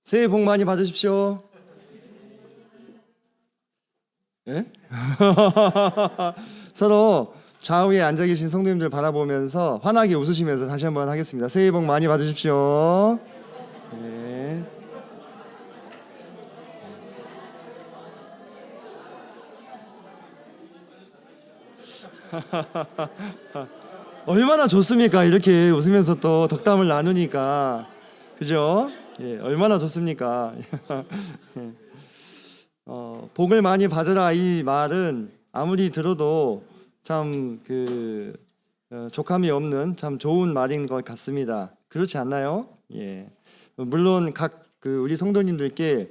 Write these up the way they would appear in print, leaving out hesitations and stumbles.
새해 복 많이 받으십시오. 예? 서로 좌우에 앉아 계신 성도님들 바라보면서 환하게 웃으시면서 다시 한번 하겠습니다. 새해 복 많이 받으십시오. 네. 얼마나 좋습니까? 이렇게 웃으면서 또 덕담을 나누니까. 그죠? 예, 얼마나 좋습니까? 복을 많이 받으라 이 말은 아무리 들어도 참 족함이 없는 참 좋은 말인 것 같습니다. 그렇지 않나요? 예. 물론 우리 성도님들께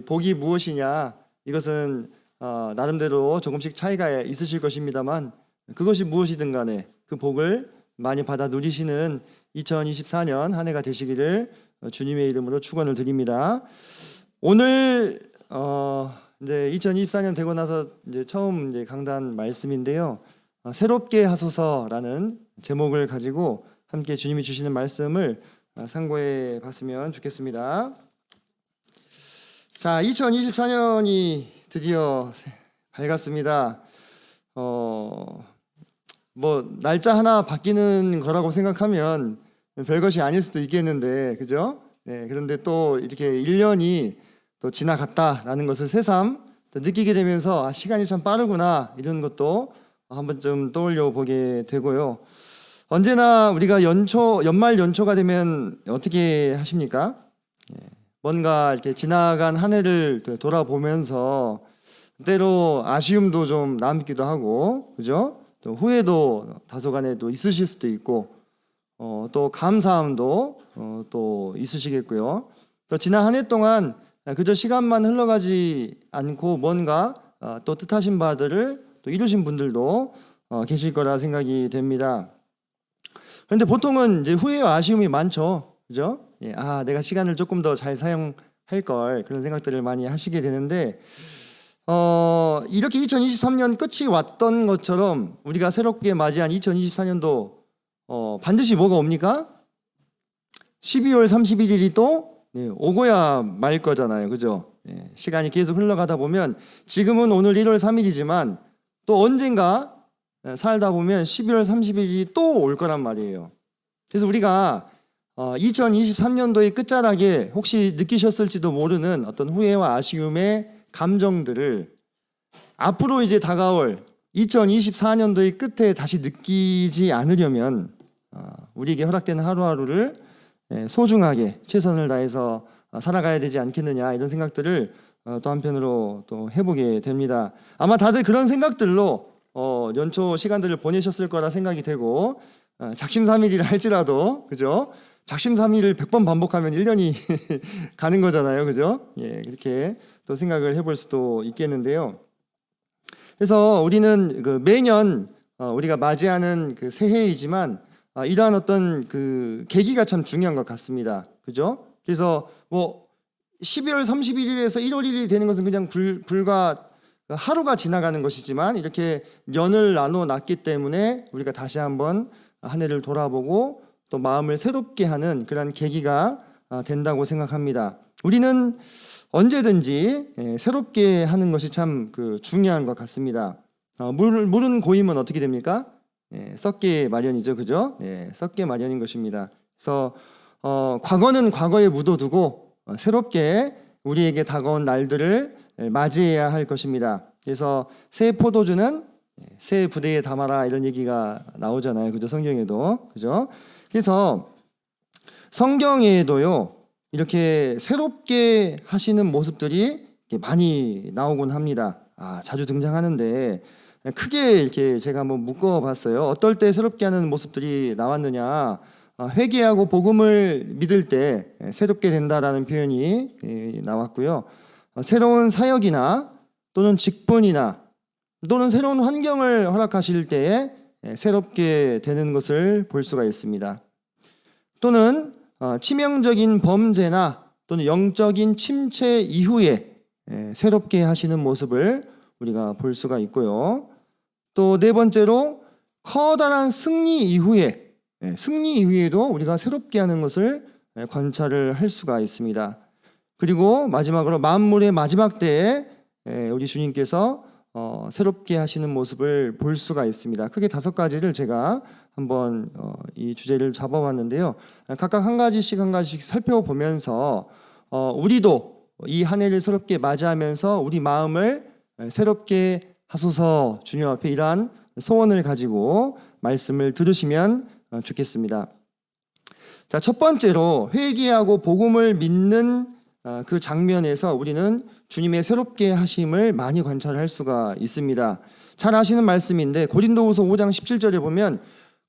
복이 무엇이냐 이것은 나름대로 조금씩 차이가 있으실 것입니다만 그것이 무엇이든 간에 그 복을 많이 받아 누리시는 2024년 한 해가 되시기를 주님의 이름으로 축원을 드립니다. 오늘 이제 2024년 되고 나서 이제 처음 이제 강단 말씀인데요. 새롭게 하소서라는 제목을 가지고 함께 주님이 주시는 말씀을 상고해 봤으면 좋겠습니다. 자, 2024년이 드디어 밝았습니다. 날짜 하나 바뀌는 거라고 생각하면 별것이 아닐 수도 있겠는데, 그죠? 네, 그런데 또 이렇게 1년이 또 지나갔다라는 것을 새삼 또 느끼게 되면서 시간이 참 빠르구나 이런 것도 한번 좀 떠올려 보게 되고요. 언제나 우리가 연말 연초가 되면 어떻게 하십니까? 뭔가 이렇게 지나간 한 해를 돌아보면서 때로 아쉬움도 좀 남기도 하고, 그죠? 또 후회도 다소간에 또 있으실 수도 있고, 또 감사함도 또 있으시겠고요. 또 지난 한 해 동안 그저 시간만 흘러가지 않고 뭔가 또 뜻하신 바들을 또 이루신 분들도 계실 거라 생각이 됩니다. 그런데 보통은 이제 후회와 아쉬움이 많죠, 그죠? 예, 내가 시간을 조금 더 잘 사용할 걸 그런 생각들을 많이 하시게 되는데 이렇게 2023년 끝이 왔던 것처럼 우리가 새롭게 맞이한 2024년도 반드시 뭐가 옵니까? 12월 31일이 또 오고야 말 거잖아요, 그죠? 시간이 계속 흘러가다 보면 지금은 오늘 1월 3일이지만 또 언젠가 살다 보면 12월 30일이 또 올 거란 말이에요. 그래서 우리가 2023년도의 끝자락에 혹시 느끼셨을지도 모르는 어떤 후회와 아쉬움의 감정들을 앞으로 이제 다가올 2024년도의 끝에 다시 느끼지 않으려면 우리에게 허락되는 하루하루를 소중하게 최선을 다해서 살아가야 되지 않겠느냐 이런 생각들을 또 한편으로 또 해보게 됩니다. 아마 다들 그런 생각들로 연초 시간들을 보내셨을 거라 생각이 되고 작심삼일이라 할지라도 그죠? 작심삼일을 100번 반복하면 1년이 가는 거잖아요, 그죠? 예, 그렇게 또 생각을 해볼 수도 있겠는데요. 그래서 우리는 매년 우리가 맞이하는 새해이지만 이러한 어떤 계기가 참 중요한 것 같습니다. 그죠? 그래서 12월 31일에서 1월 1일이 되는 것은 그냥 불과 하루가 지나가는 것이지만 이렇게 연을 나눠 놨기 때문에 우리가 다시 한번 한 해를 돌아보고 또 마음을 새롭게 하는 그런 계기가 된다고 생각합니다. 우리는 언제든지 새롭게 하는 것이 참 중요한 것 같습니다. 물은 고이면 어떻게 됩니까? 썩게 마련이죠, 그죠? 썩게 마련인 것입니다. 그래서 과거는 과거에 묻어두고 새롭게 우리에게 다가온 날들을 맞이해야 할 것입니다. 그래서 새 포도주는 새 부대에 담아라 이런 얘기가 나오잖아요, 그죠? 성경에도, 그죠? 그래서 성경에도요 이렇게 새롭게 하시는 모습들이 많이 나오곤 합니다. 자주 등장하는데 크게 이렇게 제가 한번 묶어봤어요. 어떨 때 새롭게 하는 모습들이 나왔느냐? 회개하고 복음을 믿을 때 새롭게 된다라는 표현이 나왔고요. 새로운 사역이나 또는 직분이나 또는 새로운 환경을 허락하실 때에 새롭게 되는 것을 볼 수가 있습니다. 또는 치명적인 범죄나 또는 영적인 침체 이후에 새롭게 하시는 모습을 우리가 볼 수가 있고요. 또 네 번째로 커다란 승리 이후에도 우리가 새롭게 하는 것을 관찰을 할 수가 있습니다. 그리고 마지막으로 만물의 마지막 때에 우리 주님께서 새롭게 하시는 모습을 볼 수가 있습니다. 크게 5가지를 제가 한번 이 주제를 잡아봤는데요. 각각 한 가지씩 살펴보면서 우리도 이 한 해를 새롭게 맞이하면서 우리 마음을 새롭게 하소서, 주님 앞에 이러한 소원을 가지고 말씀을 들으시면 좋겠습니다. 자, 첫 번째로 회개하고 복음을 믿는 그 장면에서 우리는 주님의 새롭게 하심을 많이 관찰할 수가 있습니다. 잘 아시는 말씀인데 고린도후서 5장 17절에 보면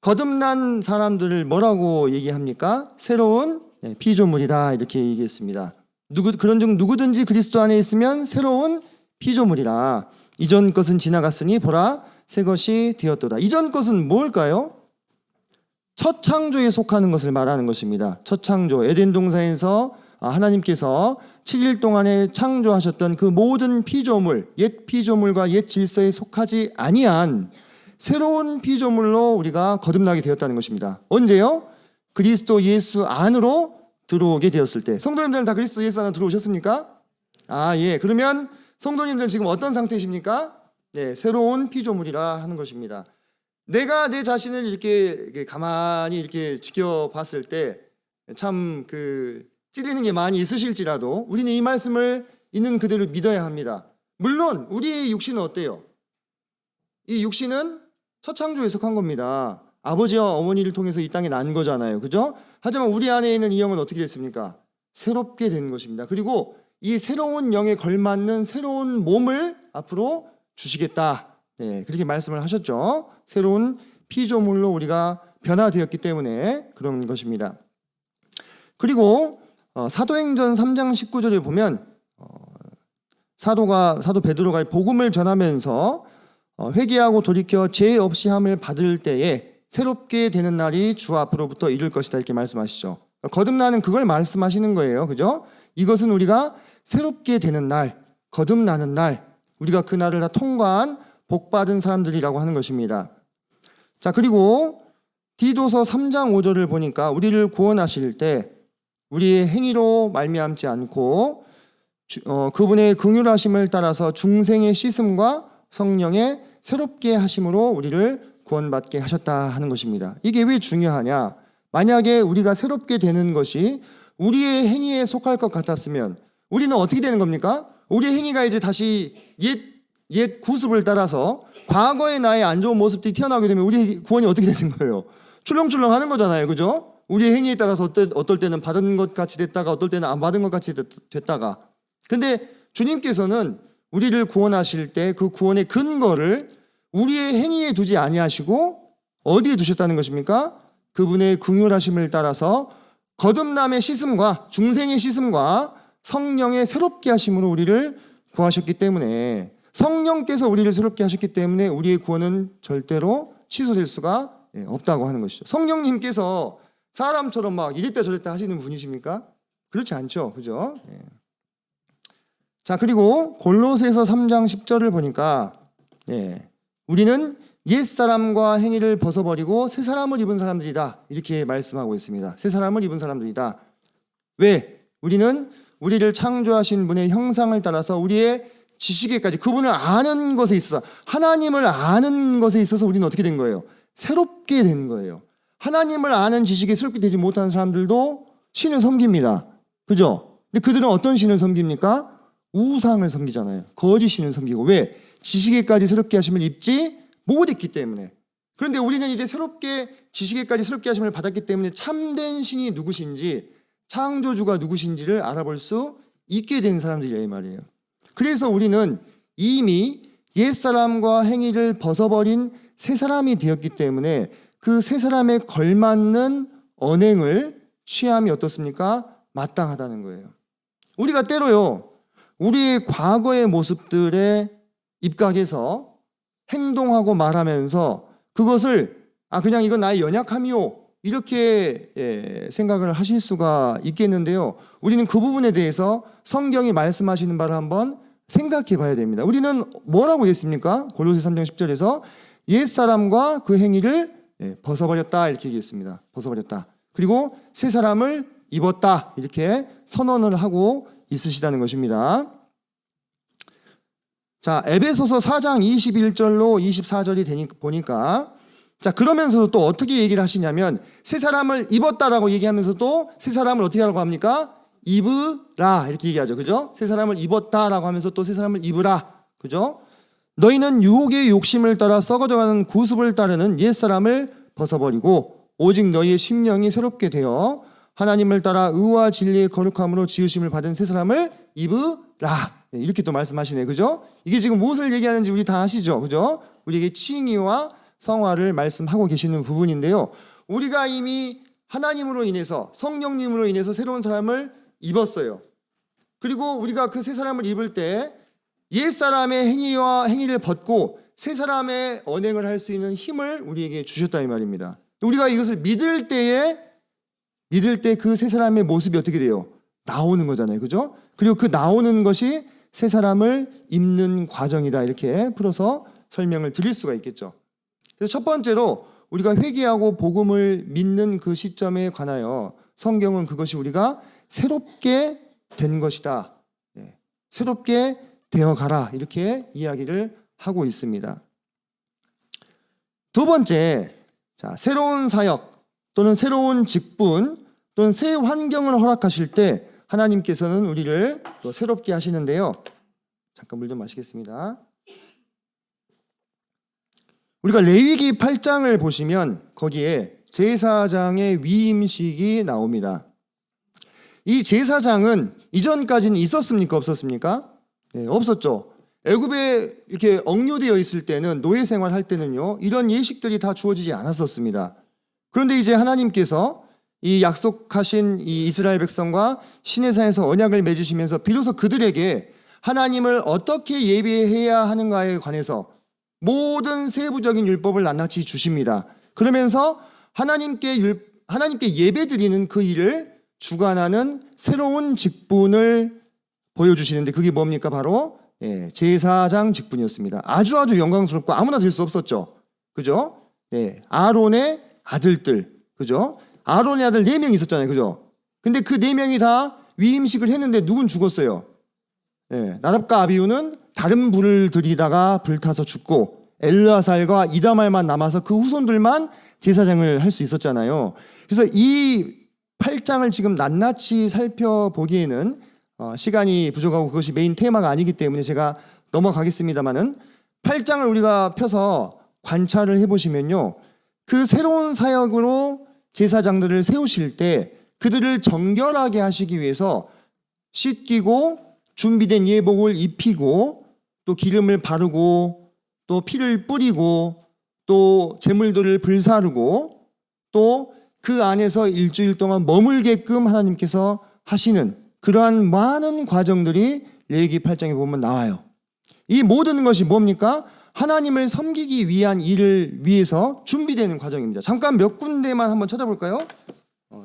거듭난 사람들을 뭐라고 얘기합니까? 새로운 피조물이다 이렇게 얘기했습니다. 그런즉 누구든지 그리스도 안에 있으면 새로운 피조물이라. 이전 것은 지나갔으니 보라 새 것이 되었도다. 이전 것은 뭘까요? 첫 창조에 속하는 것을 말하는 것입니다. 첫 창조, 에덴 동산에서 하나님께서 7일 동안에 창조하셨던 그 모든 피조물, 옛 피조물과 옛 질서에 속하지 아니한 새로운 피조물로 우리가 거듭나게 되었다는 것입니다. 언제요? 그리스도 예수 안으로 들어오게 되었을 때. 성도님들은 다 그리스도 예수 안으로 들어오셨습니까? 예. 그러면 성도님들은 지금 어떤 상태이십니까? 네, 새로운 피조물이라 하는 것입니다. 내가 내 자신을 이렇게 가만히 이렇게 지켜봤을 때 참 찔리는 게 많이 있으실지라도 우리는 이 말씀을 있는 그대로 믿어야 합니다. 물론 우리의 육신은 어때요? 이 육신은 첫 창조에 속한 겁니다. 아버지와 어머니를 통해서 이 땅에 난 거잖아요. 그죠? 하지만 우리 안에 있는 이 영은 어떻게 됐습니까? 새롭게 된 것입니다. 그리고 이 새로운 영에 걸맞는 새로운 몸을 앞으로 주시겠다. 네, 그렇게 말씀을 하셨죠. 새로운 피조물로 우리가 변화되었기 때문에 그런 것입니다. 그리고 사도행전 3장 19절에 보면 사도 베드로가 복음을 전하면서 회개하고 돌이켜 죄 없이 함을 받을 때에 새롭게 되는 날이 주 앞으로부터 이룰 것이다 이렇게 말씀하시죠. 거듭나는 그걸 말씀하시는 거예요. 그죠? 이것은 우리가 새롭게 되는 날, 거듭나는 날, 우리가 그 날을 다 통과한 복받은 사람들이라고 하는 것입니다. 자, 그리고 디도서 3장 5절을 보니까 우리를 구원하실 때 우리의 행위로 말미암지 않고 그분의 긍휼하심을 따라서 중생의 씻음과 성령의 새롭게 하심으로 우리를 구원받게 하셨다 하는 것입니다. 이게 왜 중요하냐? 만약에 우리가 새롭게 되는 것이 우리의 행위에 속할 것 같았으면 우리는 어떻게 되는 겁니까? 우리의 행위가 이제 다시 옛 구습을 따라서 과거의 나의 안 좋은 모습들이 튀어나오게 되면 우리의 구원이 어떻게 되는 거예요? 출렁출렁 하는 거잖아요. 그죠? 우리의 행위에 따라서 어떨 때는 받은 것 같이 됐다가 어떨 때는 안 받은 것 같이 됐다가. 근데 주님께서는 우리를 구원하실 때 그 구원의 근거를 우리의 행위에 두지 아니하시고 어디에 두셨다는 것입니까? 그분의 긍휼하심을 따라서 거듭남의 씻음과 중생의 씻음과 성령의 새롭게 하심으로 우리를 구하셨기 때문에 성령께서 우리를 새롭게 하셨기 때문에 우리의 구원은 절대로 취소될 수가 없다고 하는 것이죠. 성령님께서 사람처럼 막 이랬다 저랬다 하시는 분이십니까? 그렇지 않죠. 그죠? 자, 그리고 골로새서 3장 10절을 보니까 우리는 옛사람과 행위를 벗어버리고 새 사람을 입은 사람들이다 이렇게 말씀하고 있습니다. 새 사람을 입은 사람들이다. 왜? 우리는 우리를 창조하신 분의 형상을 따라서 우리의 지식에까지 그분을 아는 것에 있어서 하나님을 아는 것에 있어서 우리는 어떻게 된 거예요? 새롭게 된 거예요. 하나님을 아는 지식에 새롭게 되지 못한 사람들도 신을 섬깁니다. 그죠? 근데 그들은 어떤 신을 섬깁니까? 우상을 섬기잖아요. 거짓 신을 섬기고. 왜? 지식에까지 새롭게 하심을 입지 못했기 때문에. 그런데 우리는 이제 지식에까지 새롭게 하심을 받았기 때문에 참된 신이 누구신지 창조주가 누구신지를 알아볼 수 있게 된 사람들이라 이 말이에요. 그래서 우리는 이미 옛사람과 행위를 벗어버린 새 사람이 되었기 때문에 그 새 사람에 걸맞는 언행을 취함이 어떻습니까? 마땅하다는 거예요. 우리가 때로요, 우리의 과거의 모습들에 입각해서 행동하고 말하면서 그것을 그냥 이건 나의 연약함이요 이렇게 생각을 하실 수가 있겠는데요. 우리는 그 부분에 대해서 성경이 말씀하시는 바를 한번 생각해 봐야 됩니다. 우리는 뭐라고 했습니까? 골로새 3장 10절에서 옛사람과 그 행위를 벗어버렸다 이렇게 얘기했습니다. 벗어버렸다. 그리고 새 사람을 입었다 이렇게 선언을 하고 있으시다는 것입니다. 자, 에베소서 4장 21절로 24절이 보니까, 자, 그러면서도 또 어떻게 얘기를 하시냐면, 새 사람을 입었다라고 얘기하면서도 새 사람을 어떻게 하라고 합니까? 입으라, 이렇게 얘기하죠. 그죠? 새 사람을 입었다라고 하면서 또 새 사람을 입으라. 그죠? 너희는 유혹의 욕심을 따라 썩어져가는 구습을 따르는 옛사람을 벗어버리고 오직 너희의 심령이 새롭게 되어 하나님을 따라 의와 진리의 거룩함으로 지으심을 받은 새 사람을 입으라. 네, 이렇게 또 말씀하시네. 그죠? 이게 지금 무엇을 얘기하는지 우리 다 아시죠? 그죠? 우리에게 칭의와 성화를 말씀하고 계시는 부분인데요. 우리가 이미 하나님으로 인해서, 성령님으로 인해서 새로운 사람을 입었어요. 그리고 우리가 그 새 사람을 입을 때 옛사람의 행위를 벗고 새 사람의 언행을 할 수 있는 힘을 우리에게 주셨다 이 말입니다. 우리가 이것을 믿을 때 그 새 사람의 모습이 어떻게 돼요? 나오는 거잖아요. 그죠? 그리고 그 나오는 것이 새 사람을 입는 과정이다. 이렇게 풀어서 설명을 드릴 수가 있겠죠. 그래서 첫 번째로 우리가 회개하고 복음을 믿는 그 시점에 관하여 성경은 그것이 우리가 새롭게 된 것이다. 네. 새롭게 되어가라. 이렇게 이야기를 하고 있습니다. 두 번째, 자, 새로운 사역 또는 새로운 직분 또는 새 환경을 허락하실 때 하나님께서는 우리를 또 새롭게 하시는데요. 잠깐 물 좀 마시겠습니다. 우리가 레위기 8장을 보시면 거기에 제사장의 위임식이 나옵니다. 이 제사장은 이전까지는 있었습니까? 없었습니까? 네, 없었죠. 애굽에 이렇게 억류되어 있을 때는, 노예 생활할 때는요, 이런 예식들이 다 주어지지 않았었습니다. 그런데 이제 하나님께서 이 약속하신 이 이스라엘 백성과 시내산에서 언약을 맺으시면서 비로소 그들에게 하나님을 어떻게 예배해야 하는가에 관해서 모든 세부적인 율법을 낱낱이 주십니다. 그러면서 하나님께 예배드리는 그 일을 주관하는 새로운 직분을 보여주시는데 그게 뭡니까? 바로 제사장 직분이었습니다. 아주 영광스럽고 아무나 될 수 없었죠. 그죠? 아론의 아들들, 그죠? 아론의 아들 4명 있었잖아요. 그죠? 근데 그 4명이 다 위임식을 했는데 누군 죽었어요? 나답과 아비후는 다른 불을 들이다가 불타서 죽고 엘르아살과 이다말만 남아서 그 후손들만 제사장을 할 수 있었잖아요. 그래서 이 8장을 지금 낱낱이 살펴보기에는 시간이 부족하고 그것이 메인 테마가 아니기 때문에 제가 넘어가겠습니다만은 8장을 우리가 펴서 관찰을 해보시면요, 그 새로운 사역으로 제사장들을 세우실 때 그들을 정결하게 하시기 위해서 씻기고 준비된 예복을 입히고 또 기름을 바르고 또 피를 뿌리고 또 제물들을 불사르고 또 그 안에서 일주일 동안 머물게끔 하나님께서 하시는 그러한 많은 과정들이 레위기 8장에 보면 나와요. 이 모든 것이 뭡니까? 하나님을 섬기기 위한 일을 위해서 준비되는 과정입니다. 잠깐 몇 군데만 한번 찾아볼까요?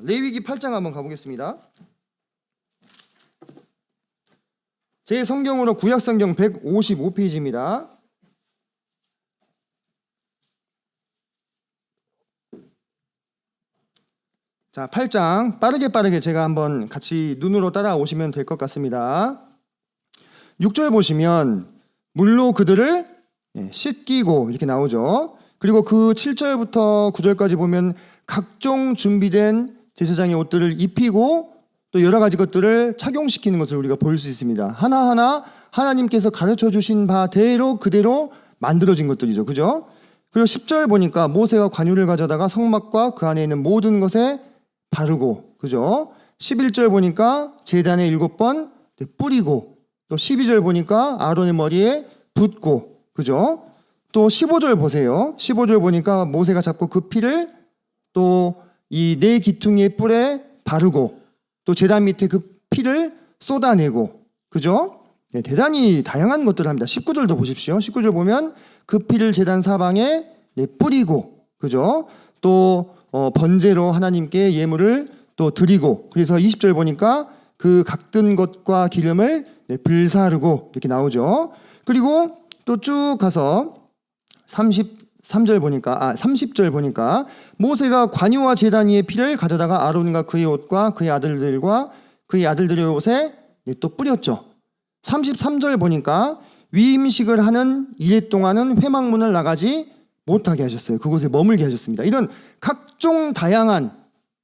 레위기 8장 한번 가보겠습니다. 제 성경으로 구약성경 155페이지입니다. 자, 8장 빠르게 제가 한번 같이 눈으로 따라오시면 될 것 같습니다. 6절 보시면 물로 그들을 씻기고 이렇게 나오죠. 그리고 그 7절부터 9절까지 보면 각종 준비된 제사장의 옷들을 입히고 또 여러 가지 것들을 착용시키는 것을 우리가 볼 수 있습니다. 하나하나 하나님께서 가르쳐 주신 바대로 그대로 만들어진 것들이죠. 그죠? 그리고 10절 보니까 모세가 관유를 가져다가 성막과 그 안에 있는 모든 것에 바르고, 그죠? 11절 보니까 제단에 7번 뿌리고, 또 12절 보니까 아론의 머리에 붓고, 그죠? 또 15절 보세요. 15절 보니까 모세가 잡고 그 피를 또 이 4기퉁이의 뿔에 바르고 또 제단 밑에 그 피를 쏟아내고, 그죠? 대단히 다양한 것들을 합니다. 19절도 보십시오. 19절 보면 그 피를 제단 사방에 뿌리고, 그죠? 또 번제로 하나님께 예물을 또 드리고, 그래서 20절 보니까 그 각든 것과 기름을 불사르고 이렇게 나오죠. 그리고 또 쭉 가서 30절 보니까 모세가 관유와 제단 위의 피를 가져다가 아론과 그의 옷과 그의 아들들과 그의 아들들의 옷에 또 뿌렸죠. 33절 보니까 위임식을 하는 이래 동안은 회막문을 나가지 못하게 하셨어요. 그곳에 머물게 하셨습니다. 이런 각종 다양한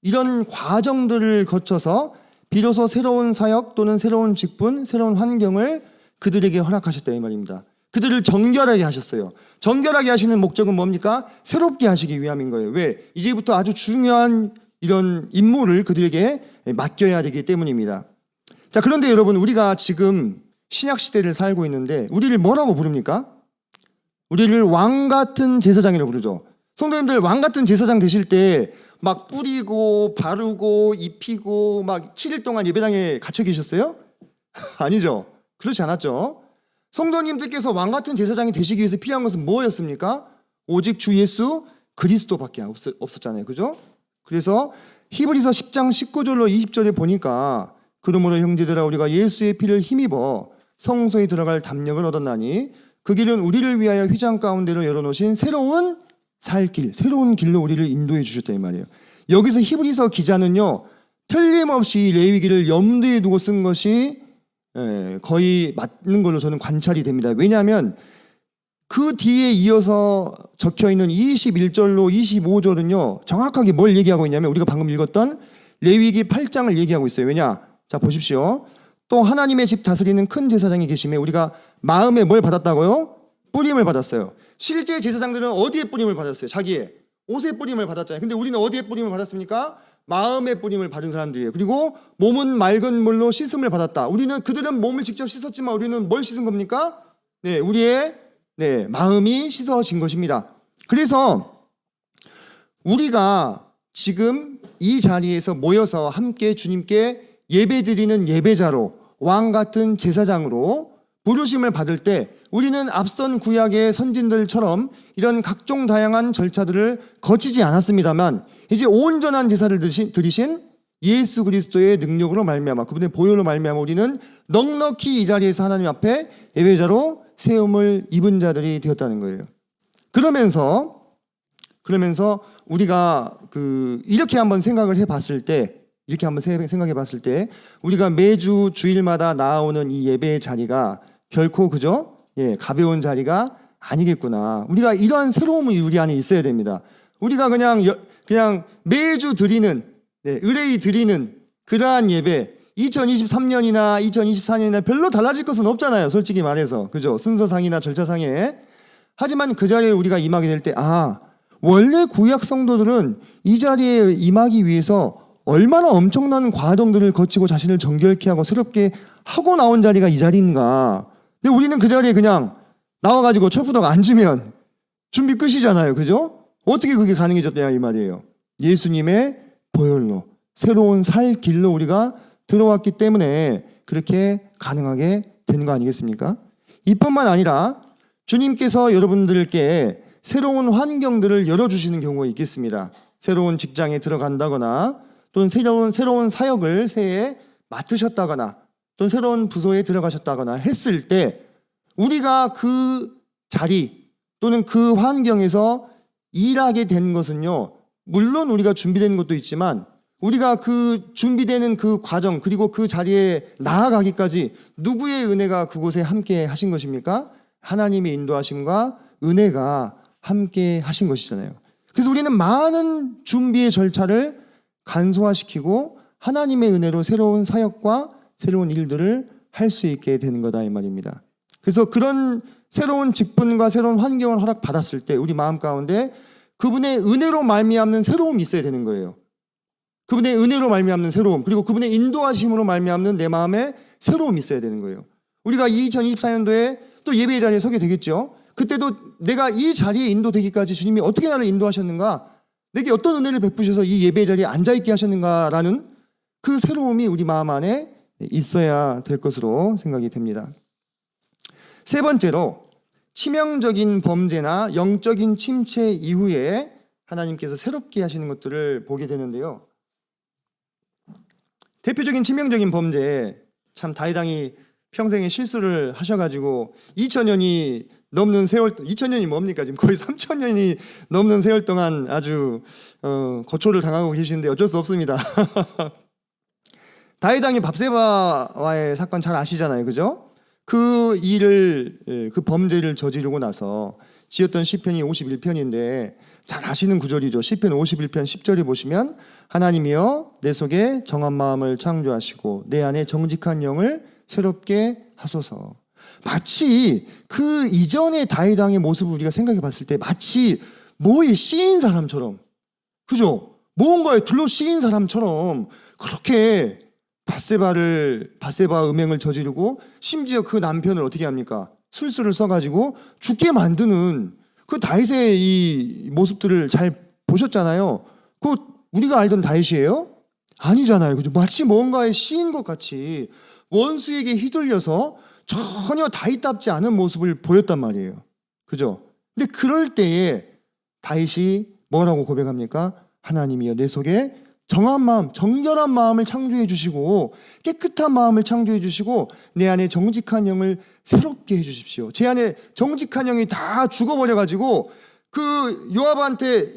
이런 과정들을 거쳐서 비로소 새로운 사역 또는 새로운 직분, 새로운 환경을 그들에게 허락하셨다 이 말입니다. 그들을 정결하게 하셨어요. 정결하게 하시는 목적은 뭡니까? 새롭게 하시기 위함인 거예요. 왜? 이제부터 아주 중요한 이런 임무를 그들에게 맡겨야 되기 때문입니다. 자, 그런데 여러분, 우리가 지금 신약시대를 살고 있는데 우리를 뭐라고 부릅니까? 우리를 왕같은 제사장이라고 부르죠. 성도님들, 왕같은 제사장 되실 때 막 뿌리고 바르고 입히고 막 7일 동안 예배당에 갇혀 계셨어요? 아니죠. 그렇지 않았죠. 성도님들께서 왕같은 제사장이 되시기 위해서 필요한 것은 뭐였습니까? 오직 주 예수 그리스도밖에 없었잖아요. 그죠? 그래서 히브리서 10장 19절로 20절에 보니까 그러므로 형제들아 우리가 예수의 피를 힘입어 성소에 들어갈 담력을 얻었나니 그 길은 우리를 위하여 휘장 가운데로 열어놓으신 새로운 살 길, 새로운 길로 우리를 인도해 주셨다 이 말이에요. 여기서 히브리서 기자는요, 틀림없이 레위기를 염두에 두고 쓴 것이 거의 맞는 걸로 저는 관찰이 됩니다. 왜냐하면 그 뒤에 이어서 적혀있는 21절로 25절은요 정확하게 뭘 얘기하고 있냐면 우리가 방금 읽었던 레위기 8장을 얘기하고 있어요. 왜냐? 자, 보십시오. 또 하나님의 집 다스리는 큰 제사장이 계심에 우리가 마음에 뭘 받았다고요? 뿌림을 받았어요. 실제 제사장들은 어디에 뿌림을 받았어요? 자기의 옷에 뿌림을 받았잖아요. 근데 우리는 어디에 뿌림을 받았습니까? 마음의 뿌림을 받은 사람들이에요. 그리고 몸은 맑은 물로 씻음을 받았다. 그들은 몸을 직접 씻었지만 우리는 뭘 씻은 겁니까? 우리의 마음이 씻어진 것입니다. 그래서 우리가 지금 이 자리에서 모여서 함께 주님께 예배드리는 예배자로 왕 같은 제사장으로 부르심을 받을 때 우리는 앞선 구약의 선진들처럼 이런 각종 다양한 절차들을 거치지 않았습니다만 이제 온전한 제사를 드리신 예수 그리스도의 능력으로 말미암아 그분의 보혈로 말미암아 우리는 넉넉히 이 자리에서 하나님 앞에 예배자로 세움을 입은 자들이 되었다는 거예요. 그러면서 우리가 이렇게 한번 생각을 해봤을 때 우리가 매주 주일마다 나오는 이 예배의 자리가 결코 그죠? 가벼운 자리가 아니겠구나. 우리가 이러한 새로움이 우리 안에 있어야 됩니다. 우리가 그냥 매주 드리는 의뢰이 드리는 그러한 예배 2023년이나 2024년이나 별로 달라질 것은 없잖아요. 솔직히 말해서. 그죠? 순서상이나 절차상에. 하지만 그 자리에 우리가 임하게 될 때 원래 구약 성도들은 이 자리에 임하기 위해서 얼마나 엄청난 과정들을 거치고 자신을 정결케 하고 새롭게 하고 나온 자리가 이 자리인가. 근데 우리는 그 자리에 그냥 나와가지고 철푸덕 앉으면 준비 끝이잖아요. 그죠? 어떻게 그게 가능해졌냐 이 말이에요. 예수님의 보혈로 새로운 살 길로 우리가 들어왔기 때문에 그렇게 가능하게 된 거 아니겠습니까? 이뿐만 아니라 주님께서 여러분들께 새로운 환경들을 열어주시는 경우가 있겠습니다. 새로운 직장에 들어간다거나 또는 새로운 사역을 새해 맡으셨다거나 또는 새로운 부서에 들어가셨다거나 했을 때 우리가 그 자리 또는 그 환경에서 일하게 된 것은요, 물론 우리가 준비된 것도 있지만 우리가 그 준비되는 그 과정 그리고 그 자리에 나아가기까지 누구의 은혜가 그곳에 함께 하신 것입니까? 하나님의 인도하심과 은혜가 함께 하신 것이잖아요. 그래서 우리는 많은 준비의 절차를 간소화시키고 하나님의 은혜로 새로운 사역과 새로운 일들을 할 수 있게 되는 거다 이 말입니다. 그래서 그런 새로운 직분과 새로운 환경을 허락받았을 때 우리 마음 가운데 그분의 은혜로 말미암는 새로움이 있어야 되는 거예요. 그분의 은혜로 말미암는 새로움, 그리고 그분의 인도하심으로 말미암는 내 마음에 새로움이 있어야 되는 거예요. 우리가 2024년도에 또 예배의 자리에 서게 되겠죠. 그때도 내가 이 자리에 인도되기까지 주님이 어떻게 나를 인도하셨는가, 내게 어떤 은혜를 베푸셔서 이 예배의 자리에 앉아있게 하셨는가라는 그 새로움이 우리 마음 안에 있어야 될 것으로 생각이 됩니다. 세 번째로 치명적인 범죄나 영적인 침체 이후에 하나님께서 새롭게 하시는 것들을 보게 되는데요. 대표적인 치명적인 범죄, 참 다윗왕이 평생에 실수를 하셔가지고 2000년이 넘는 세월, 2000년이 뭡니까? 지금 거의 3000년이 넘는 세월 동안 아주 고초를 당하고 계시는데 어쩔 수 없습니다. 다윗 왕이 밧세바와의 사건 잘 아시잖아요, 그죠? 그 범죄를 저지르고 나서 지었던 시편이 51편인데 잘 아시는 구절이죠. 시편 51편 10절에 보시면 하나님이여 내 속에 정한 마음을 창조하시고 내 안에 정직한 영을 새롭게 하소서. 마치 그 이전의 다윗 왕의 모습을 우리가 생각해 봤을 때 마치 뭐에 씌인 사람처럼, 그죠? 무언가에 둘러 씌인 사람처럼 그렇게 밧세바 음행을 저지르고 심지어 그 남편을 어떻게 합니까? 술수를 써가지고 죽게 만드는 그 다윗의 이 모습들을 잘 보셨잖아요. 그 우리가 알던 다윗이에요? 아니잖아요. 그죠? 마치 뭔가에 씌인 것 같이 원수에게 휘둘려서 전혀 다윗답지 않은 모습을 보였단 말이에요. 그죠? 근데 그럴 때에 다윗이 뭐라고 고백합니까? 하나님이여 내 속에 정한 마음, 정결한 마음을 창조해 주시고 깨끗한 마음을 창조해 주시고 내 안에 정직한 영을 새롭게 해 주십시오. 제 안에 정직한 영이 다 죽어버려가지고 그 요압한테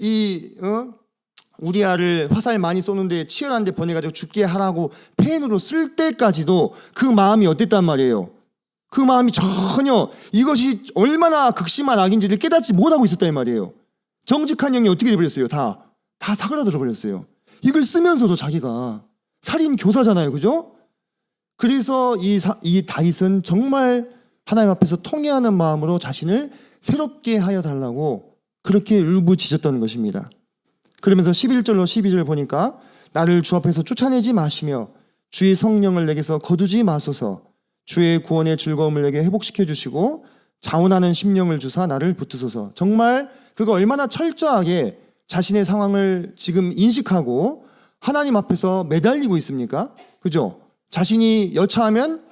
우리아를 화살 많이 쏘는데 치열한데 보내가지고 죽게 하라고 펜으로 쓸 때까지도 그 마음이 어땠단 말이에요. 그 마음이 전혀 이것이 얼마나 극심한 악인지를 깨닫지 못하고 있었단 말이에요. 정직한 영이 어떻게 되버렸어요? 다 사그라들어 버렸어요. 이걸 쓰면서도 자기가 살인 교사잖아요, 그죠? 그래서 이 다윗은 정말 하나님 앞에서 통회하는 마음으로 자신을 새롭게 하여 달라고 그렇게 울부짖었던 것입니다. 그러면서 11절로 12절 보니까 나를 주 앞에서 쫓아내지 마시며 주의 성령을 내게서 거두지 마소서. 주의 구원의 즐거움을 내게 회복시켜 주시고 자원하는 심령을 주사 나를 붙드소서. 정말 그가 얼마나 철저하게 자신의 상황을 지금 인식하고 하나님 앞에서 매달리고 있습니까? 그죠? 자신이 여차하면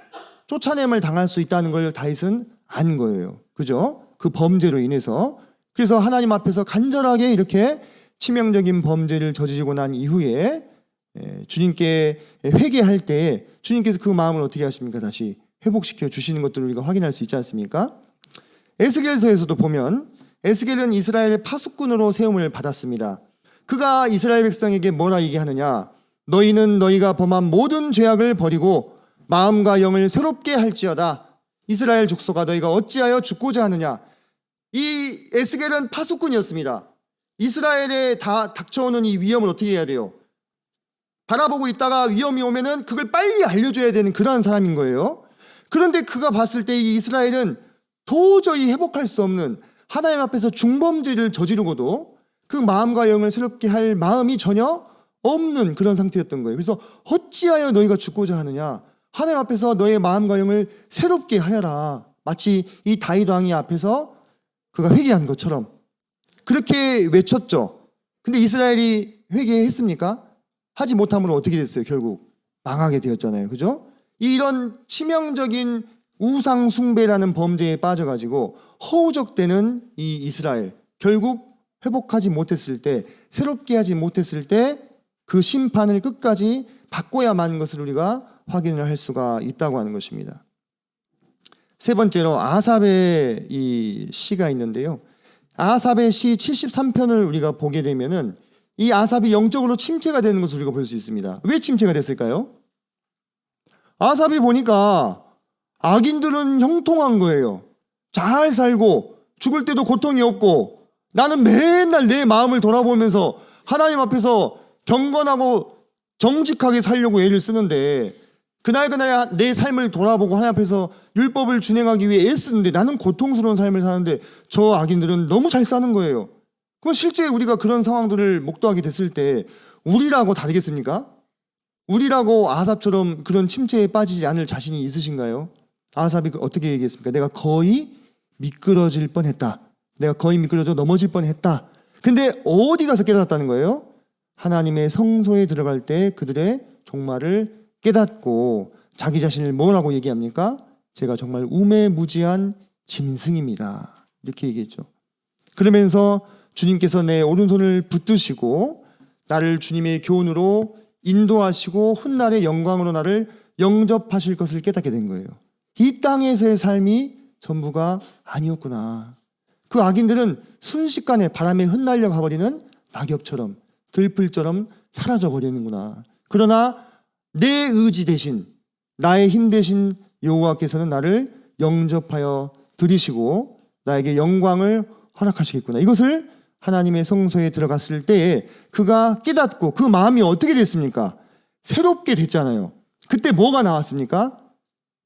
쫓아냄을 당할 수 있다는 걸 다윗은 안 거예요. 그죠? 그 범죄로 인해서. 그래서 하나님 앞에서 간절하게 이렇게 치명적인 범죄를 저지르고 난 이후에 주님께 회개할 때 주님께서 그 마음을 어떻게 하십니까? 다시 회복시켜 주시는 것들을 우리가 확인할 수 있지 않습니까? 에스겔서에서도 보면 에스겔은 이스라엘의 파수꾼으로 세움을 받았습니다. 그가 이스라엘 백성에게 뭐라 얘기하느냐? 너희는 너희가 범한 모든 죄악을 버리고 마음과 영을 새롭게 할지어다. 이스라엘 족속아 너희가 어찌하여 죽고자 하느냐? 이 에스겔은 파수꾼이었습니다. 이스라엘에 다 닥쳐오는 이 위험을 어떻게 해야 돼요? 바라보고 있다가 위험이 오면은 그걸 빨리 알려줘야 되는 그러한 사람인 거예요. 그런데 그가 봤을 때 이 이스라엘은 도저히 회복할 수 없는 하나님 앞에서 중범죄를 저지르고도 그 마음과 영을 새롭게 할 마음이 전혀 없는 그런 상태였던 거예요. 그래서 어찌하여 너희가 죽고자 하느냐? 하나님 앞에서 너의 마음과 영을 새롭게 하여라. 마치 이 다윗 왕이 앞에서 그가 회개한 것처럼 그렇게 외쳤죠. 근데 이스라엘이 회개했습니까? 하지 못함으로 어떻게 됐어요? 결국 망하게 되었잖아요. 그죠? 이런 치명적인 우상 숭배라는 범죄에 빠져가지고 허우적대는 이 이스라엘, 결국 회복하지 못했을 때, 새롭게 하지 못했을 때 그 심판을 끝까지 받고야만 것을 우리가 확인을 할 수가 있다고 하는 것입니다. 세 번째로 아삽의 이 시가 있는데요. 아삽의 시 73편을 우리가 보게 되면은 이 아삽이 영적으로 침체가 되는 것을 우리가 볼 수 있습니다. 왜 침체가 됐을까요? 아삽이 보니까 악인들은 형통한 거예요. 잘 살고 죽을 때도 고통이 없고 나는 맨날 내 마음을 돌아보면서 하나님 앞에서 경건하고 정직하게 살려고 애를 쓰는데 그날 내 삶을 돌아보고 하나님 앞에서 율법을 준행하기 위해 애쓰는데 나는 고통스러운 삶을 사는데 저 악인들은 너무 잘 사는 거예요. 그럼 실제 우리가 그런 상황들을 목도하게 됐을 때 우리라고 다르겠습니까? 우리라고 아삽처럼 그런 침체에 빠지지 않을 자신이 있으신가요? 아삽이 어떻게 얘기했습니까? 내가 거의 미끄러질 뻔했다. 내가 거의 미끄러져 넘어질 뻔했다. 근데 어디 가서 깨달았다는 거예요? 하나님의 성소에 들어갈 때 그들의 종말을 깨닫고 자기 자신을 뭐라고 얘기합니까? 제가 정말 우매무지한 짐승입니다. 이렇게 얘기했죠. 그러면서 주님께서 내 오른손을 붙드시고 나를 주님의 교훈으로 인도하시고 훗날의 영광으로 나를 영접하실 것을 깨닫게 된 거예요. 이 땅에서의 삶이 전부가 아니었구나. 그 악인들은 순식간에 바람에 흩날려 가버리는 낙엽처럼 들풀처럼 사라져 버리는구나. 그러나 내 의지 대신, 나의 힘 대신 여호와께서는 나를 영접하여 들이시고 나에게 영광을 허락하시겠구나. 이것을 하나님의 성소에 들어갔을 때에 그가 깨닫고 그 마음이 어떻게 됐습니까? 새롭게 됐잖아요. 그때 뭐가 나왔습니까?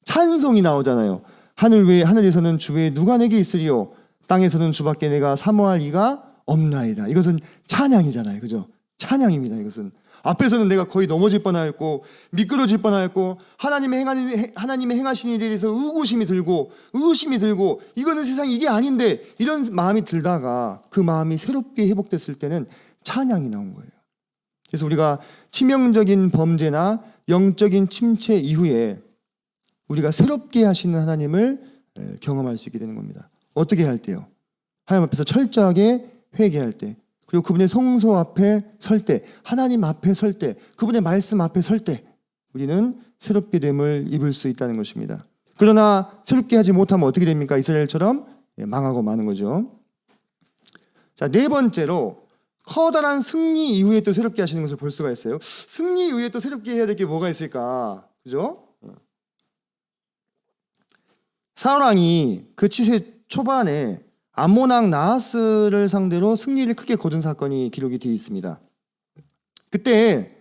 찬송이 나오잖아요. 하늘에서는 주 외에 누가 내게 있으리요? 땅에서는 주밖에 내가 사모할 이가 없나이다. 이것은 찬양이잖아요. 그죠? 찬양입니다. 이것은. 앞에서는 내가 거의 넘어질 뻔하였고 미끄러질 뻔하였고 하나님의 행하신 일에 대해서 의구심이 들고 의심이 들고 이거는 세상 이게 아닌데 이런 마음이 들다가 그 마음이 새롭게 회복됐을 때는 찬양이 나온 거예요. 그래서 우리가 치명적인 범죄나 영적인 침체 이후에 우리가 새롭게 하시는 하나님을 경험할 수 있게 되는 겁니다. 어떻게 할 때요? 하나님 앞에서 철저하게 회개할 때, 그리고 그분의 성소 앞에 설 때, 하나님 앞에 설 때, 그분의 말씀 앞에 설 때 우리는 새롭게 됨을 입을 수 있다는 것입니다. 그러나 새롭게 하지 못하면 어떻게 됩니까? 이스라엘처럼 망하고 마는 거죠. 자, 네 번째로 커다란 승리 이후에 또 새롭게 하시는 것을 볼 수가 있어요. 승리 이후에 또 새롭게 해야 될 게 뭐가 있을까? 그죠? 사울왕이 그 치세 초반에 암몬 왕 나하스를 상대로 승리를 크게 거둔 사건이 기록이 되어 있습니다. 그때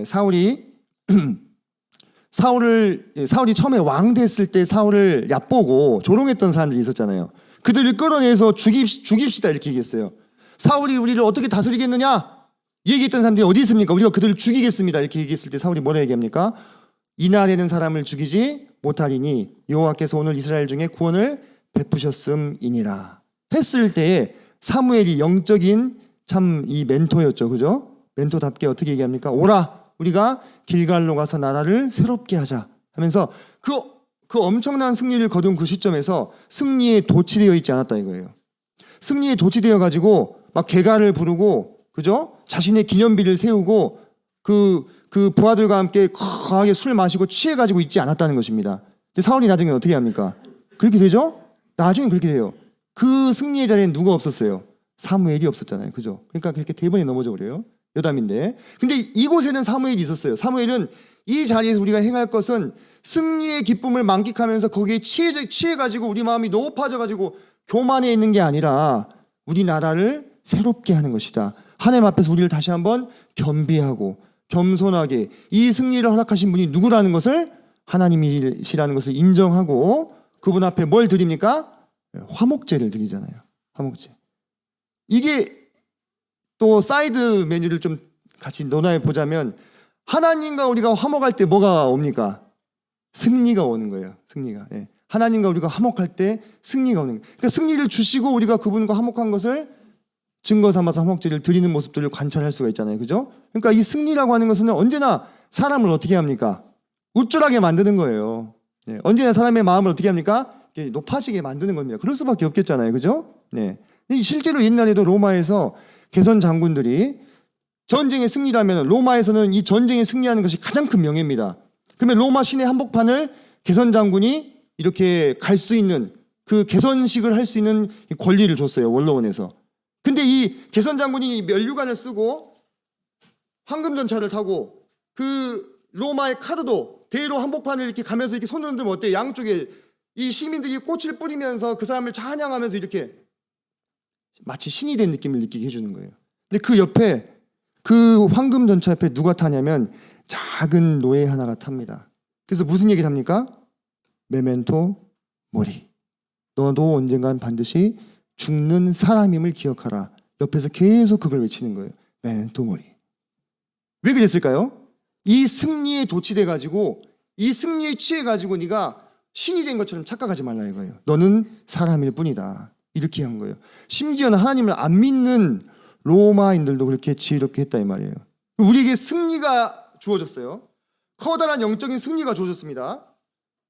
사울이 처음에 왕 됐을 때 사울을 얕보고 조롱했던 사람들이 있었잖아요. 그들을 끌어내서 죽입시다 이렇게 얘기했어요. 사울이 우리를 어떻게 다스리겠느냐? 얘기했던 사람들이 어디 있습니까? 우리가 그들을 죽이겠습니다 이렇게 얘기했을 때 사울이 뭐라 얘기합니까? 이나 되는 사람을 죽이지 못하리니 여호와께서 오늘 이스라엘 중에 구원을 베푸셨음이니라 했을 때에 사무엘이 영적인 참 이 멘토였죠. 그죠? 멘토답게 어떻게 얘기합니까? 오라 우리가 길갈로 가서 나라를 새롭게 하자 하면서 그 엄청난 승리를 거둔 그 시점에서 승리에 도취되어 있지 않았다 이거예요. 승리에 도취되어 가지고 막 개가를 부르고 그죠? 자신의 기념비를 세우고 그 부하들과 함께 거하게 술 마시고 취해가지고 있지 않았다는 것입니다. 근데 사울이 나중에 어떻게 합니까? 그렇게 되죠? 나중에 그렇게 돼요. 그 승리의 자리에는 누가 없었어요? 사무엘이 없었잖아요. 그죠? 그러니까 그렇게 대번에 넘어져 버려요. 여담인데. 근데 이곳에는 사무엘이 있었어요. 사무엘은 이 자리에서 우리가 행할 것은 승리의 기쁨을 만끽하면서 거기에 취해가지고 우리 마음이 높아져가지고 교만해 있는 게 아니라 우리 나라를 새롭게 하는 것이다. 하나님 앞에서 우리를 다시 한번 겸비하고 겸손하게 이 승리를 허락하신 분이 누구라는 것을 하나님이시라는 것을 인정하고 그분 앞에 뭘 드립니까? 화목제를 드리잖아요. 화목제. 이게 또 사이드 메뉴를 좀 같이 논해 보자면 하나님과 우리가 화목할 때 뭐가 옵니까? 승리가 오는 거예요. 승리가. 예. 하나님과 우리가 화목할 때 승리가 오는 거예요. 그러니까 승리를 주시고 우리가 그분과 화목한 것을 증거 삼아서 화목제를 드리는 모습들을 관찰할 수가 있잖아요. 그죠? 그러니까 이 승리라고 하는 것은 언제나 사람을 어떻게 합니까? 우쭐하게 만드는 거예요. 네. 언제나 사람의 마음을 어떻게 합니까? 높아지게 만드는 겁니다. 그럴 수밖에 없겠잖아요. 그죠? 네. 실제로 옛날에도 로마에서 개선 장군들이 전쟁의 승리라면 로마에서는 이 전쟁에 승리하는 것이 가장 큰 명예입니다. 그러면 로마 시내 한복판을 개선 장군이 이렇게 갈 수 있는 그 개선식을 할 수 있는 권리를 줬어요. 원로원에서. 근데 이 개선 장군이 면류관을 쓰고 황금전차를 타고 그 로마의 카르도 대로 한복판을 이렇게 가면서 이렇게 손을 흔들면 어때요? 양쪽에 이 시민들이 꽃을 뿌리면서 그 사람을 찬양하면서 이렇게 마치 신이 된 느낌을 느끼게 해주는 거예요. 근데 그 옆에 그 황금전차 옆에 누가 타냐면 작은 노예 하나가 탑니다. 그래서 무슨 얘기를 합니까? 메멘토 모리. 너도 언젠간 반드시 죽는 사람임을 기억하라. 옆에서 계속 그걸 외치는 거예요. 메멘토 모리. 왜 그랬을까요? 이 승리에 도취돼가지고 이 승리에 취해가지고 네가 신이 된 것처럼 착각하지 말라 이거예요. 너는 사람일 뿐이다. 이렇게 한 거예요. 심지어는 하나님을 안 믿는 로마인들도 그렇게 지혜롭게 했다 이 말이에요. 우리에게 승리가 주어졌어요. 커다란 영적인 승리가 주어졌습니다.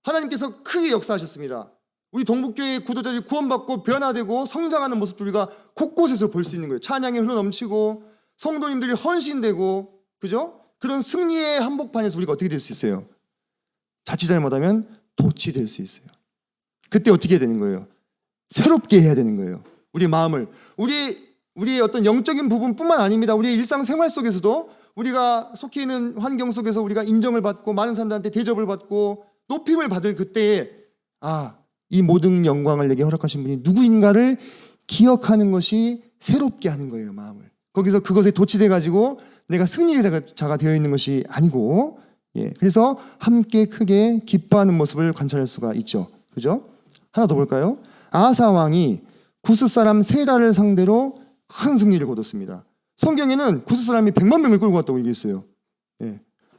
하나님께서 크게 역사하셨습니다. 우리 동북교회 구도자들이 구원받고 변화되고 성장하는 모습을 우리가 곳곳에서 볼 수 있는 거예요. 찬양이 흘러넘치고 성도님들이 헌신되고 그죠? 그런 승리의 한복판에서 우리가 어떻게 될 수 있어요? 자칫 잘못하면 도취될 수 있어요. 그때 어떻게 해야 되는 거예요? 새롭게 해야 되는 거예요. 우리 마음을 우리의 어떤 영적인 부분뿐만 아닙니다. 우리의 일상생활 속에서도 우리가 속해 있는 환경 속에서 우리가 인정을 받고 많은 사람들한테 대접을 받고 높임을 받을 그때에 이 모든 영광을 내게 허락하신 분이 누구인가를 기억하는 것이 새롭게 하는 거예요, 마음을. 거기서 그것에 도취돼 가지고 내가 승리자가 되어 있는 것이 아니고, 그래서 함께 크게 기뻐하는 모습을 관찰할 수가 있죠. 그죠? 하나 더 볼까요? 아사 왕이 구스 사람 세라를 상대로 큰 승리를 거뒀습니다. 성경에는 구스 사람이 100만 명을 끌고 갔다고 얘기했어요.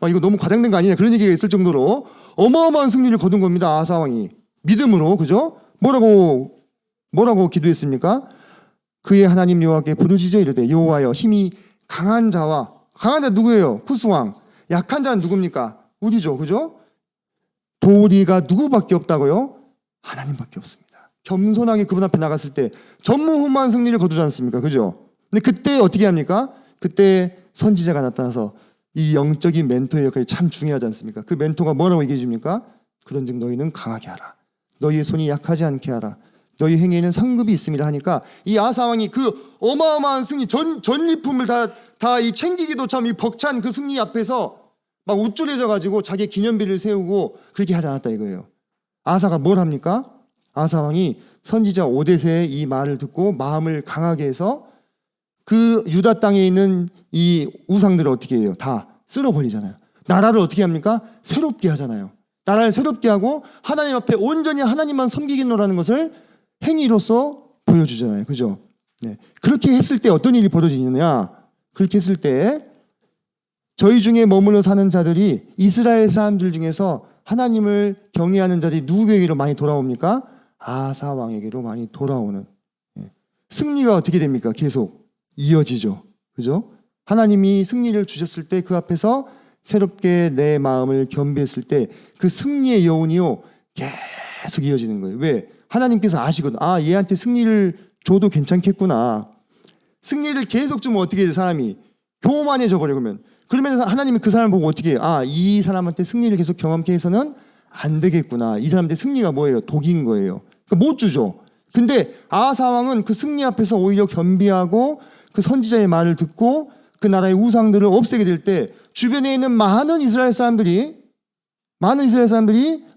이거 너무 과장된 거 아니냐 그런 얘기가 있을 정도로 어마어마한 승리를 거둔 겁니다. 아사 왕이 믿음으로. 그죠? 뭐라고 기도했습니까? 그의 하나님 여호와께 부르짖어 이르되 여호와여 힘이 강한 자 누구예요? 구스 왕. 약한 자는 누굽니까? 우리죠. 그죠? 도리가 누구밖에 없다고요? 하나님밖에 없습니다. 겸손하게 그분 앞에 나갔을 때 전무후무한 승리를 거두지 않습니까? 그죠? 근데 그때 어떻게 합니까? 그때 선지자가 나타나서 이 영적인 멘토의 역할이 참 중요하지 않습니까? 그 멘토가 뭐라고 얘기해 줍니까? 그런즉 너희는 강하게 하라. 너희의 손이 약하지 않게 하라. 너희 행위에는 상급이 있음이라 하니까 이 아사왕이 그 어마어마한 승리 전리품을 다 이 챙기기도 참 이 벅찬 그 승리 앞에서 막 우쭐해져 가지고 자기 기념비를 세우고 그렇게 하지 않았다 이거예요. 아사가 뭘 합니까? 아사왕이 선지자 오데세의 이 말을 듣고 마음을 강하게 해서 그 유다 땅에 있는 이 우상들을 어떻게 해요? 다 쓸어버리잖아요. 나라를 어떻게 합니까? 새롭게 하잖아요. 나라를 새롭게 하고 하나님 앞에 온전히 하나님만 섬기겠노라는 것을 행위로서 보여주잖아요. 그죠? 그렇게 했을 때 어떤 일이 벌어지느냐? 그렇게 했을 때 저희 중에 머물러 사는 자들이 이스라엘 사람들 중에서 하나님을 경외하는 자들이 누구에게로 많이 돌아옵니까? 아사 왕에게로 많이 돌아오는. 승리가 어떻게 됩니까? 계속 이어지죠. 그죠? 하나님이 승리를 주셨을 때 그 앞에서 새롭게 내 마음을 겸비했을 때 그 승리의 여운이요 계속 이어지는 거예요. 왜? 하나님께서 아시거든. 얘한테 승리를 줘도 괜찮겠구나. 승리를 계속 주면 어떻게 돼? 사람이 교만해져 버려. 그러면 하나님이 그 사람을 보고 어떻게 해요? 이 사람한테 승리를 계속 경험케 해서는 안 되겠구나. 이 사람한테 승리가 뭐예요? 독인 거예요. 그러니까 못 주죠. 근데 아사 왕은 그 승리 앞에서 오히려 겸비하고 그 선지자의 말을 듣고 그 나라의 우상들을 없애게 될 때 주변에 있는 많은 이스라엘 사람들이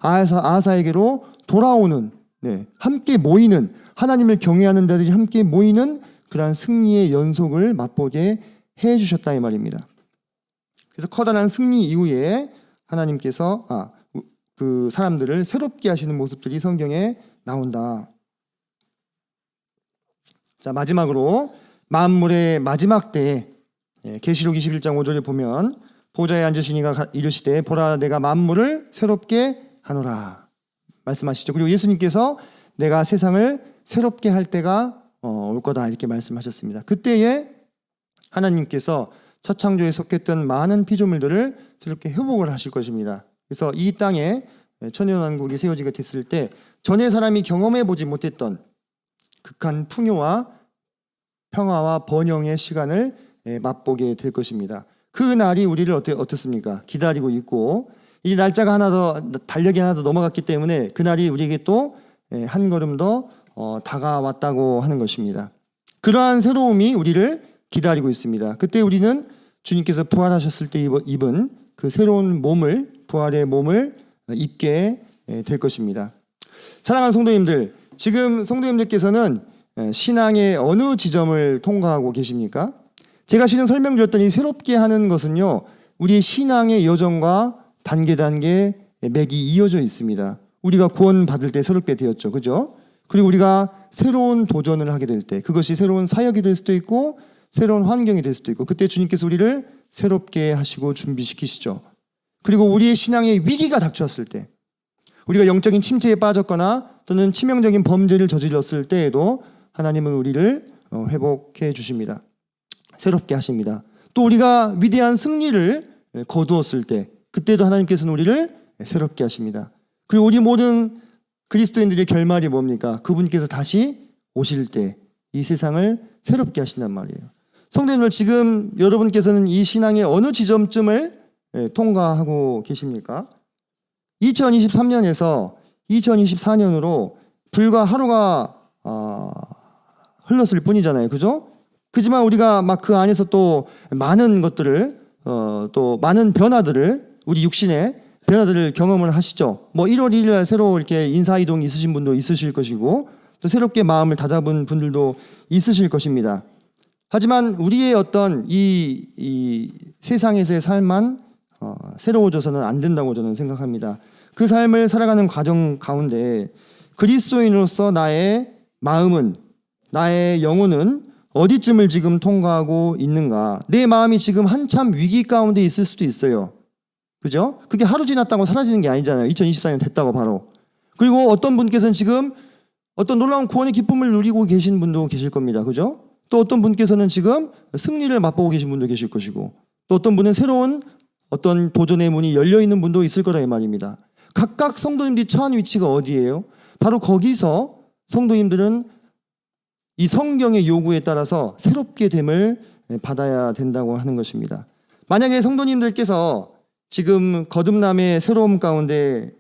아사에게로 돌아오는, 함께 모이는, 하나님을 경외하는 자들이 함께 모이는 그러한 승리의 연속을 맛보게 해 주셨다 이 말입니다. 그래서 커다란 승리 이후에 하나님께서 그 사람들을 새롭게 하시는 모습들이 성경에 나온다. 자, 마지막으로 만물의 마지막 때에 계시록 21장 5절에 보면 보좌에 앉으신 이가 이르시되 보라 내가 만물을 새롭게 하노라 말씀하시죠. 그리고 예수님께서 내가 세상을 새롭게 할 때가 올 거다 이렇게 말씀하셨습니다. 그때에 하나님께서 첫 창조에 속했던 많은 피조물들을 새롭게 회복을 하실 것입니다. 그래서 이 땅에 천년왕국이 세워지게 됐을 때 전에 사람이 경험해 보지 못했던 극한 풍요와 평화와 번영의 시간을 맛보게 될 것입니다. 그 날이 우리를 어떻습니까? 기다리고 있고 이 날짜가 달력이 하나 더 넘어갔기 때문에 그 날이 우리에게 또 한 걸음 더 다가왔다고 하는 것입니다. 그러한 새로움이 우리를 기다리고 있습니다. 그때 우리는 주님께서 부활하셨을 때 입은 그 새로운 몸을, 부활의 몸을 입게 될 것입니다. 사랑하는 성도님들, 지금 성도님들께서는 신앙의 어느 지점을 통과하고 계십니까? 제가 실은 설명드렸더니 새롭게 하는 것은요, 우리의 신앙의 여정과 단계 맥이 이어져 있습니다. 우리가 구원받을 때 새롭게 되었죠. 그죠? 그리고 우리가 새로운 도전을 하게 될 때, 그것이 새로운 사역이 될 수도 있고, 새로운 환경이 될 수도 있고, 그때 주님께서 우리를 새롭게 하시고 준비시키시죠. 그리고 우리의 신앙의 위기가 닥쳤을 때, 우리가 영적인 침체에 빠졌거나 또는 치명적인 범죄를 저질렀을 때에도 하나님은 우리를 회복해 주십니다. 새롭게 하십니다. 또 우리가 위대한 승리를 거두었을 때 그때도 하나님께서는 우리를 새롭게 하십니다. 그리고 우리 모든 그리스도인들의 결말이 뭡니까? 그분께서 다시 오실 때 이 세상을 새롭게 하신단 말이에요. 성도님들, 지금 여러분께서는 이 신앙의 어느 지점쯤을 통과하고 계십니까? 2023년에서 2024년으로 불과 하루가 흘렀을 뿐이잖아요. 그죠? 그지만 우리가 막 그 안에서 또 많은 것들을 또 많은 변화들을 우리 육신의 변화들을 경험을 하시죠. 뭐 1월 1일 날 새로 이렇게 인사이동 있으신 분도 있으실 것이고 또 새롭게 마음을 다잡은 분들도 있으실 것입니다. 하지만 우리의 어떤 이 세상에서의 삶만 새로워져서는 안 된다고 저는 생각합니다. 그 삶을 살아가는 과정 가운데 그리스도인으로서 나의 마음은, 나의 영혼은 어디쯤을 지금 통과하고 있는가? 내 마음이 지금 한참 위기 가운데 있을 수도 있어요. 그죠? 그게 하루 지났다고 사라지는 게 아니잖아요. 2024년 됐다고 바로. 그리고 어떤 분께서는 지금 어떤 놀라운 구원의 기쁨을 누리고 계신 분도 계실 겁니다. 그죠? 또 어떤 분께서는 지금 승리를 맛보고 계신 분도 계실 것이고 또 어떤 분은 새로운 어떤 도전의 문이 열려있는 분도 있을 거라 이 말입니다. 각각 성도님들이 처한 위치가 어디예요? 바로 거기서 성도님들은 이 성경의 요구에 따라서 새롭게 됨을 받아야 된다고 하는 것입니다. 만약에 성도님들께서 지금 거듭남의 새로움 가운데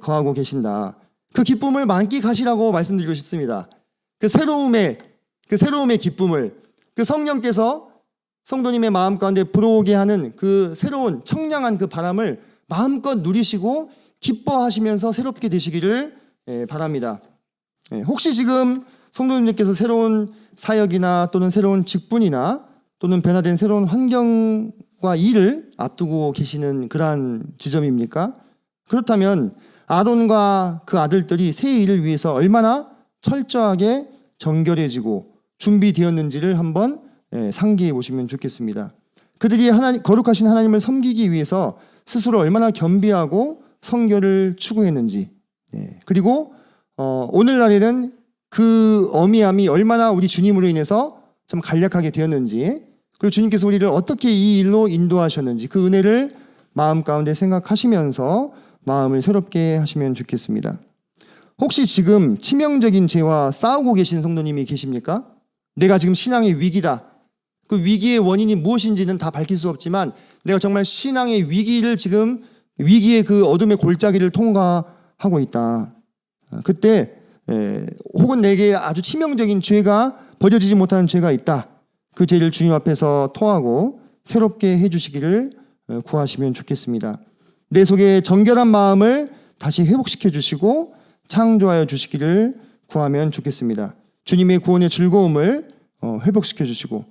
거하고 계신다. 그 기쁨을 만끽하시라고 말씀드리고 싶습니다. 그 새로움의 기쁨을 그 성령께서 성도님의 마음 가운데 불어오게 하는 그 새로운 청량한 그 바람을 마음껏 누리시고 기뻐하시면서 새롭게 되시기를 바랍니다. 혹시 지금 성도님들께서 새로운 사역이나 또는 새로운 직분이나 또는 변화된 새로운 환경과 일을 앞두고 계시는 그러한 지점입니까? 그렇다면 아론과 그 아들들이 새 일을 위해서 얼마나 철저하게 정결해지고 준비되었는지를 한번 상기해 보시면 좋겠습니다. 그들이 거룩하신 하나님을 섬기기 위해서 스스로 얼마나 겸비하고 성결을 추구했는지, 그리고 오늘날에는 그 어미함이 얼마나 우리 주님으로 인해서 좀 간략하게 되었는지, 그리고 주님께서 우리를 어떻게 이 일로 인도하셨는지 그 은혜를 마음 가운데 생각하시면서 마음을 새롭게 하시면 좋겠습니다. 혹시 지금 치명적인 죄와 싸우고 계신 성도님이 계십니까? 내가 지금 신앙의 위기다. 그 위기의 원인이 무엇인지는 다 밝힐 수 없지만 내가 정말 신앙의 위기를 지금 위기의 그 어둠의 골짜기를 통과하고 있다. 그때 혹은 내게 아주 치명적인 죄가 버려지지 못하는 죄가 있다. 그 죄를 주님 앞에서 토하고 새롭게 해주시기를 구하시면 좋겠습니다. 내 속에 정결한 마음을 다시 회복시켜 주시고 창조하여 주시기를 구하면 좋겠습니다. 주님의 구원의 즐거움을 회복시켜 주시고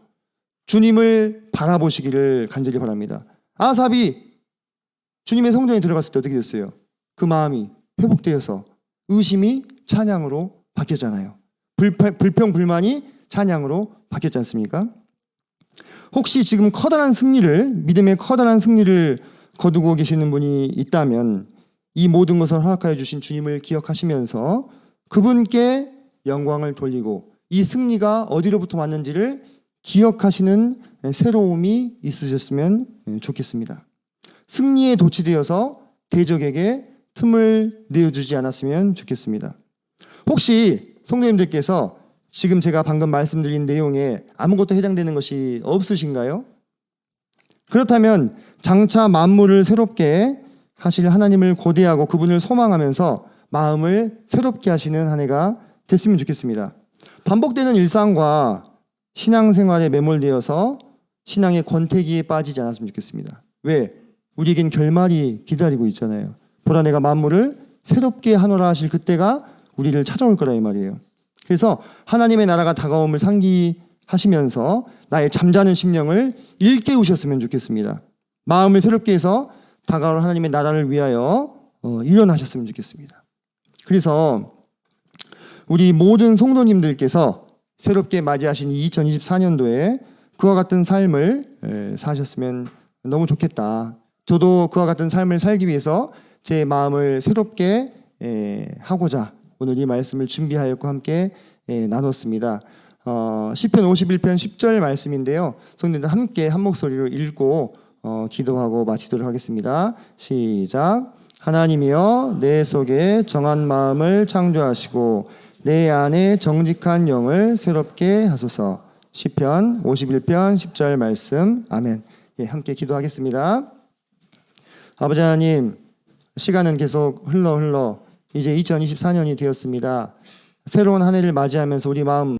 주님을 바라보시기를 간절히 바랍니다. 아삽이 주님의 성전에 들어갔을 때 어떻게 됐어요? 그 마음이 회복되어서 의심이 찬양으로 바뀌었잖아요. 불평, 불만이 찬양으로 바뀌었지 않습니까? 혹시 지금 믿음의 커다란 승리를 거두고 계시는 분이 있다면 이 모든 것을 허락하여 주신 주님을 기억하시면서 그분께 영광을 돌리고 이 승리가 어디로부터 왔는지를 기억하시는 새로움이 있으셨으면 좋겠습니다. 승리에 도취되어서 대적에게 틈을 내어주지 않았으면 좋겠습니다. 혹시 성도님들께서 지금 제가 방금 말씀드린 내용에 아무것도 해당되는 것이 없으신가요? 그렇다면 장차 만물을 새롭게 하실 하나님을 고대하고 그분을 소망하면서 마음을 새롭게 하시는 한 해가 됐으면 좋겠습니다. 반복되는 일상과 신앙생활에 매몰되어서 신앙의 권태기에 빠지지 않았으면 좋겠습니다. 왜? 우리에겐 결말이 기다리고 있잖아요. 보라 내가 만물을 새롭게 하노라 하실 그때가 우리를 찾아올 거라 이 말이에요. 그래서 하나님의 나라가 다가옴을 상기하시면서 나의 잠자는 심령을 일깨우셨으면 좋겠습니다. 마음을 새롭게 해서 다가올 하나님의 나라를 위하여 일어나셨으면 좋겠습니다. 그래서 우리 모든 성도님들께서 새롭게 맞이하신 2024년도에 그와 같은 삶을 사셨으면 너무 좋겠다. 저도 그와 같은 삶을 살기 위해서 제 마음을 새롭게 하고자 오늘 이 말씀을 준비하였고 함께 나눴습니다. 시편 51편 10절 말씀인데요. 성도님들 함께 한 목소리로 읽고 기도하고 마치도록 하겠습니다. 시작. 하나님이여 내 속에 정한 마음을 창조하시고 내 안에 정직한 영을 새롭게 하소서. 시편 51편 10절 말씀. 아멘. 함께 기도하겠습니다. 아버지 하나님, 시간은 계속 흘러 이제 2024년이 되었습니다. 새로운 한 해를 맞이하면서 우리 마음